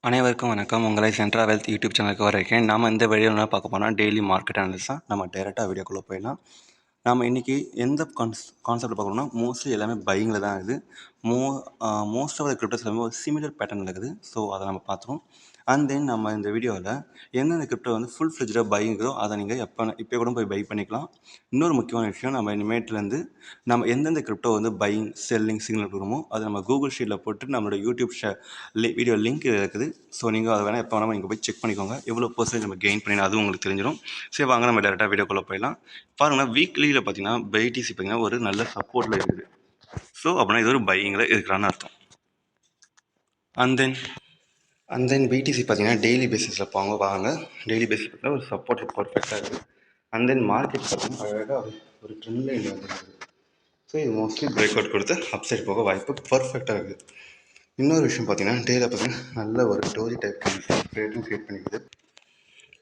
அனைவருக்கும் வணக்கம். உங்களை சென்ட்ரா வெல்த் யூடியூப் சேனலுக்கு வரவேற்கிறேன். நாம் இந்த வீடியோவில் என்ன பார்க்க போனால் டெய்லி மார்க்கெட் அனாலிசிஸ் தான். நம்ம டேரெக்டாக வீடியோக்குள்ளே போயிடலாம். நம்ம இன்றைக்கி எந்த கான்செப்ட் பார்க்கணும்னா மோஸ்ட்லி எல்லாமே பையிங்கில் தான் இருக்குது. மோஸ்ட் ஆஃப் த கிரிப்டோஸ் எல்லாமே ஒரு சிமிலர் பேட்டர்ன் இருக்குது. ஸோ அதை நம்ம பார்த்துருவோம். அண்ட் தென் நம்ம இந்த வீடியோவில் எந்தெந்த கிரிப்டோ வந்து ஃபுல் ஃப்ளெஜ்டாக பைங்கிறோ அதை நீங்கள் இப்போ கூட போய் பை பண்ணிக்கலாம். இன்னொரு முக்கியமான விஷயம், நம்ம இனிமேட்லேருந்து நம்ம எந்தெந்த கிரிப்டோ வந்து பையிங் செல்லிங் சிக்னல் கொடுக்குமோ அதை நம்ம கூகுள் ஷீட்டில் போட்டு நம்மளோட யூடியூப் வீடியோ லிங்க் இருக்குது. ஸோ நீங்கள் அதை வேணால் எப்போ வேணால் நீங்கள் போய் செக் பண்ணிக்கோங்க, எவ்வளோ பர்சன்டேஜ் நம்ம கெயின் பண்ணி அதுவும் உங்களுக்கு தெரிஞ்சிடும். சரி வாங்க நம்ம டேரெக்டாக வீடியோக்குள்ளே போயிடலாம். பாருங்கள், வீக்லியில் பார்த்தீங்கன்னா BTC பார்த்தீங்கன்னா ஒரு நல்ல சப்போர்ட்டில் இருக்குது. ஸோ அப்படின்னா இது ஒரு பையிங்கில் இருக்கிறான்னு அர்த்தம். அண்ட் தென் BTC பார்த்தீங்கன்னா டெய்லி பேசிஸில் வாங்க டெய்லி பேசிஸ் பார்த்தீங்கன்னா ஒரு சப்போர்ட்டில் பர்ஃபெக்டாக இருக்குது. அண்ட் தென் மார்க்கெட் பார்த்தீங்கன்னா அழகாக ஒரு ட்ரெண்ட் லைன் வந்துருக்குது. ஸோ இது மோஸ்ட்லி பிரேக் அவுட் கொடுத்து அப்சைட் போக வாய்ப்பு பர்ஃபெக்டாக இருக்குது. இன்னொரு விஷயம் பார்த்தீங்கன்னா டேயில் பார்த்தீங்கன்னா நல்ல ஒரு டோஜி டைப் ரேட்டும் க்ரியேட் பண்ணிக்குது.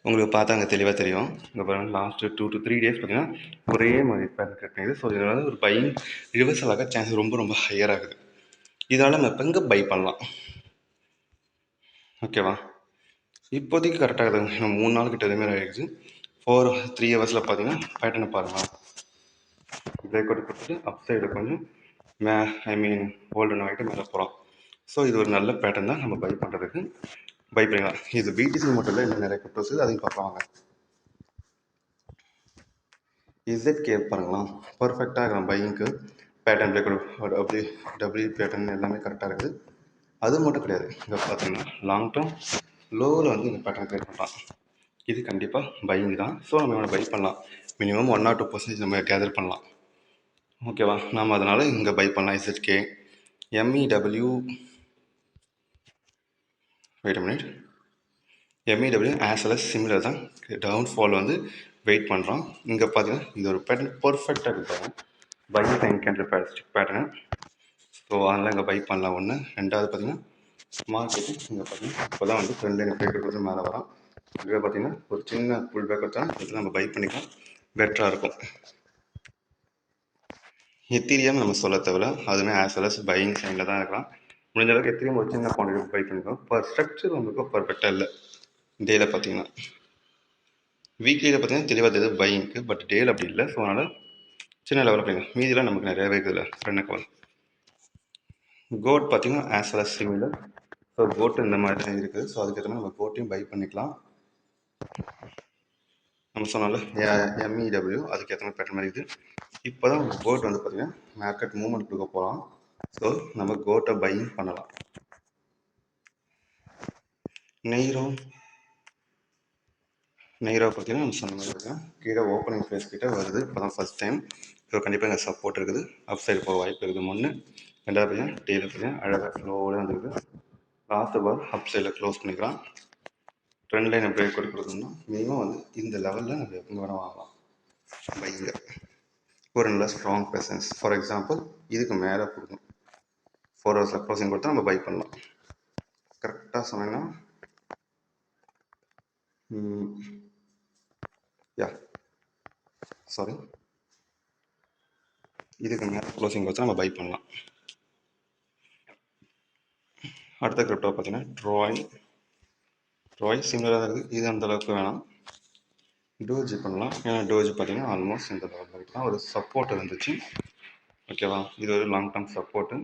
உங்களுக்கு பார்த்தா அங்கே தெளிவாக தெரியும். இங்கே பாருங்கள், லாஸ்ட்டு 2 to 3 டேஸ் பார்த்தீங்கன்னா ஒரே மாதிரி பேட்டர்ன் க்ரியேட் பண்ணிக்குது. ஸோ இதனால் ஒரு பையிங் ரிவர்சல் ஆக சான்ஸ் ரொம்ப ரொம்ப ஹையராக இருக்குது. இதனால் நம்ம இப்போ இங்கே பை பண்ணலாம். ஓகேவா, இப்போதைக்கு கரெக்டாக இருக்குதுங்க. இன்னும் 3 நாள் கிட்ட எதுவுமே ஆகிடுச்சு. 3 ஹவர்ஸில் பார்த்தீங்கன்னா பேட்டர்னை பாருங்கள், பிரேக் அவுட் கொடுத்துட்டு அப் சைடு கொஞ்சம் ஹோல்டன் ஆகிட்டு மேலே போகிறோம். ஸோ இது ஒரு நல்ல பேட்டர்ன் தான் நம்ம பை பண்ணுறதுக்கு பை பண்ணிக்கலாம். இது BTC மட்டும் இல்லை, இன்னும் நிறைய கிரிப்டோஸ் இருக்குது, அதையும் பார்ப்பாங்க. ZK பாருங்களா, பர்ஃபெக்டாக இருக்கலாம் பையிங்க்கு. Pattern break out W pattern எல்லாமே கரெக்டாக இருக்குது. அது மட்டும் கிடையாது, இங்கே பார்த்தீங்கன்னா லாங் டேர்ம் லோவில் வந்து இந்த பேட்டர்ன் க்ரியேட் பண்ணலாம். இது கண்டிப்பாக பையிங் தான். ஸோ நம்ம பை பண்ணலாம். மினிமம் 1 or 2% நம்ம கேதர் பண்ணலாம். ஓகேவா, நம்ம அதனால் இங்கே பை பண்ணலாம். ZK MEW wait a minute MEW as well as similar தான். டவுன்ஃபால் வந்து வெயிட் பண்ணுறோம். இங்கே பார்த்தீங்கன்னா இது ஒரு பேட்டர்ன் பர்ஃபெக்டாக இருக்காங்க. Buy time candle pattern. So அதனால் இங்கே பை பண்ணலாம். ஒன்று. ரெண்டாவது பார்த்தீங்கன்னா மார்க்கெட்டு இங்கே பார்த்தீங்கன்னா இப்போ தான் வந்து ட்ரெண்ட் லைன் பிரேக் அவுட் மேலே வரோம். இங்கே பார்த்தீங்கன்னா ஒரு சின்ன புல் பேக் தான், இதில் நம்ம பை பண்ணிக்கலாம், பெட்டராக இருக்கும். எத்தீரியம் நம்ம சொல்ல தவிர அதுவுமே ஆஸ் வெல் அஸ் பையிங் சைனில் தான் இருக்கலாம். முடிஞ்ச அளவுக்கு எத்தீரியம் ஒரு சின்ன குவான்டிட்டி பை பண்ணிக்கலாம். ஸ்ட்ரக்சர் உங்களுக்கு பர்ஃபெக்டாக இல்லை. டேயில் பார்த்தீங்கன்னா வீக்லியில் பார்த்தீங்கன்னா தெளிவாக தெரியுது பையிங்க்கு, பட் டேயில் அப்படி இல்லை. ஸோ அதனால் சின்ன லெவலில் பண்ணிக்கலாம். மீதிலாம் நமக்கு நிறையவே இருக்குதுல்ல ரெண்டு கவல். கோட் பார்த்தீங்கன்னா as well as similar. So code இந்த மாதிரி தான் இருக்குது. ஸோ அதுக்கேற்ற மாதிரி நம்ம கோட்டையும் பை பண்ணிக்கலாம். நம்ம சொன்னால MEW அதுக்கேற்ற மாதிரி பேட்டர் மாதிரி இருக்குது. இப்போ தான் கோட் வந்து பார்த்தீங்கன்னா மார்க்கெட் மூவ்மெண்ட் கொடுக்க போகலாம். ஸோ நம்ம கோட்டை பையிங் பண்ணலாம். நெய்ரோ பார்த்தீங்கன்னா நம்ம சொன்ன மாதிரி பார்த்தீங்கன்னா கீழே ஓப்பனிங் ஃபேஸ் கிட்டே வருது. இப்போ தான் ஃபஸ்ட் டைம். ஸோ கண்டிப்பாக இங்கே சப்போர்ட் இருக்குது, அப் சைடு போக வாய்ப்பு இருக்குது. ஒன்று. ரெண்டாவது பார்த்தீங்கன்னா டேயில் பார்த்தீங்கன்னா அழகாக ஸ்லோவாக வந்துருக்குது. லாஸ்ட் பார் அப் சைடில் க்ளோஸ் பண்ணிக்கலாம். ட்ரெண்ட் லைனை பிரேக் அவுட் கொடுக்கணும்னா மினிமம் வந்து இந்த லெவலில் நம்ம எப்போ வேணால் வாங்கலாம் பையிங்க. ஒரு நல்ல ஸ்ட்ராங் ப்ரெசன்ஸ். ஃபார் எக்ஸாம்பிள் இதுக்கு மேலே கொடுக்கணும், 4 ஹவர்ஸில் க்ளோசிங் கொடுத்தா நம்ம பை பண்ணலாம். கரெக்டாக சொன்னீங்கன்னா இதுக்கு மேலே க்ளோசிங் கொடுத்தா நம்ம பை பண்ணலாம். அடுத்த கிரிப்டோ பார்த்தீங்கன்னா ட்ராய் சிமிலராக இருக்குது. இது அந்தளவுக்கு வேணாம். டோஜி பண்ணலாம். ஏன்னா டோஜி பார்த்தீங்கன்னா ஆல்மோஸ்ட் இந்த லெவலில் தான் ஒரு சப்போர்ட் இருந்துச்சு. ஓகேவா, இது ஒரு லாங் டேர்ம் சப்போர்ட்டு.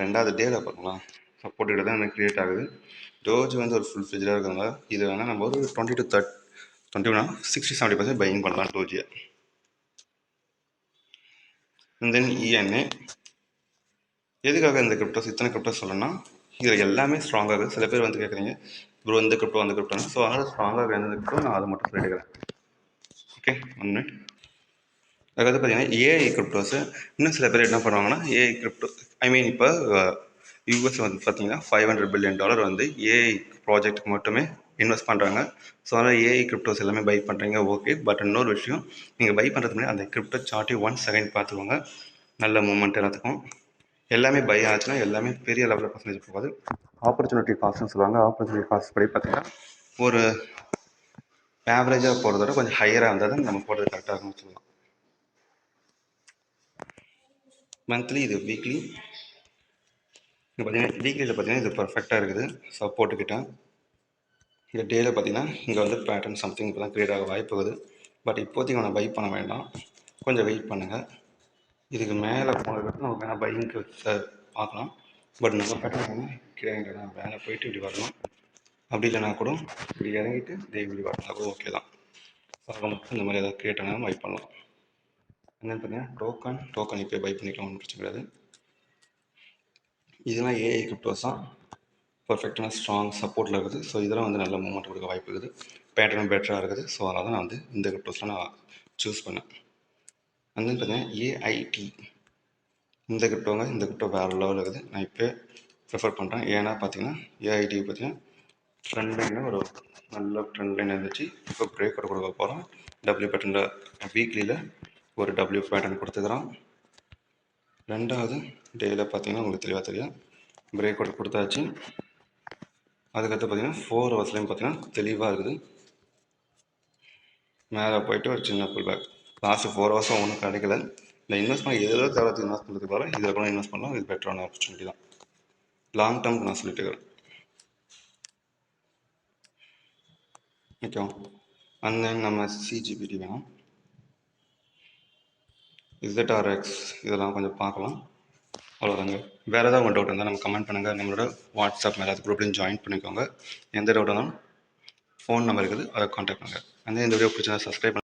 ரெண்டாவது டேவில் பார்க்கலாம் சப்போர்ட் கிட்ட தான் எனக்கு க்ரியேட் ஆகுது. டோஜ் வந்து ஒரு ஃபுல் ஃபிஜராக இருக்கிறதுனால இது வேணால் நம்ம ஒரு 20 to 60-70% பையிங் பண்ணலாம் டோஜியை. And then ENA. எதுக்காக இந்த கிரிப்டோஸ் இத்தனை கிரிப்டோஸ் சொல்லணும்னா இதில் எல்லாமே ஸ்ட்ராங்காக இருக்குது. சில பேர் வந்து கேட்குறீங்க ப்ரோ இந்த கிரிப்டோ அந்த கிரிப்டோன்னு. ஸோ அதனால் ஸ்ட்ராங்காக எந்த கிரிப்டோ நான் அதை மட்டும் சொல்லிடுறேன். Okay, 1 minute. அதாவது பார்த்தீங்கன்னா AI கிரிப்டோஸு இன்னும் சில பேர் என்ன பண்ணுவாங்கன்னா AI கிரிப்டோ இப்போ US வந்து பார்த்தீங்கன்னா $500 billion வந்து AI ப்ராஜெக்ட்டுக்கு மட்டுமே இன்வெஸ்ட் பண்ணுறாங்க. ஸோ அதனால் AI கிரிப்டோஸ் எல்லாமே பை பண்ணுறீங்க, ஓகே. பட் இன்னொரு விஷயம், நீங்கள் பை பண்ணுறதுக்கு முன்னாடி அந்த கிரிப்டோ சார்ட்டையும் 1 செகண்ட் பார்த்துக்கோங்க. நல்ல மூமெண்ட் எல்லாத்துக்கும். எல்லாமே பை ஆச்சுன்னா எல்லாமே பெரிய லெவலில் பர்சன்டேஜ் போகாது. ஆப்பர்ச்சுனிட்டி காஸ்ட்னு சொல்லுவாங்க. ஆப்பர்ச்சுனிட்டி காஸ்ட் படி பார்த்தீங்கன்னா ஒரு ஆவரேஜாக போகிறத விட கொஞ்சம் ஹையராக இருந்தால் தான் நம்ம போடுறது கரெக்டாக இருக்கும்னு சொல்லலாம். மந்த்லி இது வீக்லி. இங்கே பார்த்தீங்கன்னா வீக்லியில் பார்த்தீங்கன்னா இது பர்ஃபெக்டாக இருக்குது சப்போர்ட்டுக்கிட்ட. இந்த டேயில் பார்த்தீங்கன்னா இங்கே வந்து பேட்டர்ன் சம்திங் இப்போ தான் க்ரியேட் ஆக வாய்ப்பு இருக்குது. பட் இப்போதைக்கு நான் பை பண்ண வேண்டாம், கொஞ்சம் வெயிட் பண்ணுங்கள். இதுக்கு மேலே போனதுக்கு நம்ம வேணால் பையிங்க்கு பார்க்கலாம். பட் நம்ம பேட்டர்ன் கீழே மேலே போயிட்டு இப்படி வரணும், அப்படி இல்லைனா கூட இப்படி இறங்கிட்டு இதே இப்படி வரணும், கூட ஓகே தான். ஆக மட்டும் இந்த மாதிரி ஏதாவது க்ரியேட் ஆனாலும் பை பண்ணலாம். என்னென்னு பார்த்தீங்கன்னா டோக்கன் இப்போ பை பண்ணிக்கலாம், ஒன்றும் பிரச்சனை கிடையாது. இதெல்லாம் ஏஐ கிரிப்டோஸ் தான், பர்ஃபெக்டான ஸ்ட்ராங் சப்போர்ட்டில் இருக்குது. ஸோ இதெல்லாம் வந்து நல்ல மூவ்மெண்ட் கொடுக்க வாய்ப்பு இருக்குது, பேட்டர்ன் பெட்டராக இருக்குது. ஸோ அதனால் தான் நான் வந்து இந்த கிரிப்டோஸ்லாம் நான் சூஸ் பண்ணேன். அந்த பார்த்தீங்கன்னா ஏஐடி இந்த கிரிப்டோ வேறு லெவலில் இருக்குது. நான் இப்போ ப்ரிஃபர் பண்ணுறேன். ஏன்னா பார்த்தீங்கன்னா ஏஐடி பார்த்தீங்கன்னா ட்ரெண்ட் லைனில் ஒரு நல்ல ட்ரெண்ட் லைன் இருந்துச்சு. இப்போ பிரேக் அவுட் கொடுக்க போகிறோம். டபிள்யூ பேட்டர்னில் வீக்லியில் ஒரு டபிள்யூ பேட்டர்ன் கொடுத்துக்கிறோம். ரெண்டாவது டேயில் பார்த்தீங்கன்னா உங்களுக்கு தெளிவாக தெரியும், பிரேக் அவுட் கொடுத்தாச்சு. அதுக்கடுத்து பார்த்தீங்கன்னா 4 ஹவர்ஸ்லேயும் பார்த்தீங்கன்னா தெளிவாக இருக்குது. மேலே போயிட்டு ஒரு சின்ன புல் பேக். லாஸ்ட்டு 4 ஹவர்ஸும் ஒன்றும் கிடைக்கல. இந்த இன்வெஸ்ட் பண்ண ஏதோ தேவைக்கு இன்வெஸ்ட் பண்ணுறதுக்கு போல இதில் கூட இன்வெஸ்ட் பண்ணலாம். இது பெட்டரான ஆப்பர்ச்சுனிட்டி தான், லாங் டேர்முக்கு நான் சொல்லிட்டு இருக்கிறேன். ஓகே, அண்ட் தென் நம்ம சிஜிபிடி வேணும், இசட்ஆர்எக்ஸ் இதெல்லாம் கொஞ்சம் பார்க்கலாம். அவ்வளோதாங்க. வேறு ஏதாவது உங்கள் டவுட் இருந்தால் நம்ம கமெண்ட் பண்ணுங்கள். நம்மளோட வாட்ஸ்அப் மேலே குரூப்லையும் ஜாயின் பண்ணிக்கோங்க. எந்த டவுட் இருந்தாலும் ஃபோன் நம்பர் இருக்குது, அதை கான்டாக்ட் பண்ணுங்கள். அந்த இந்த வீடியோ பிடிச்சா சப்ஸ்கிரைப்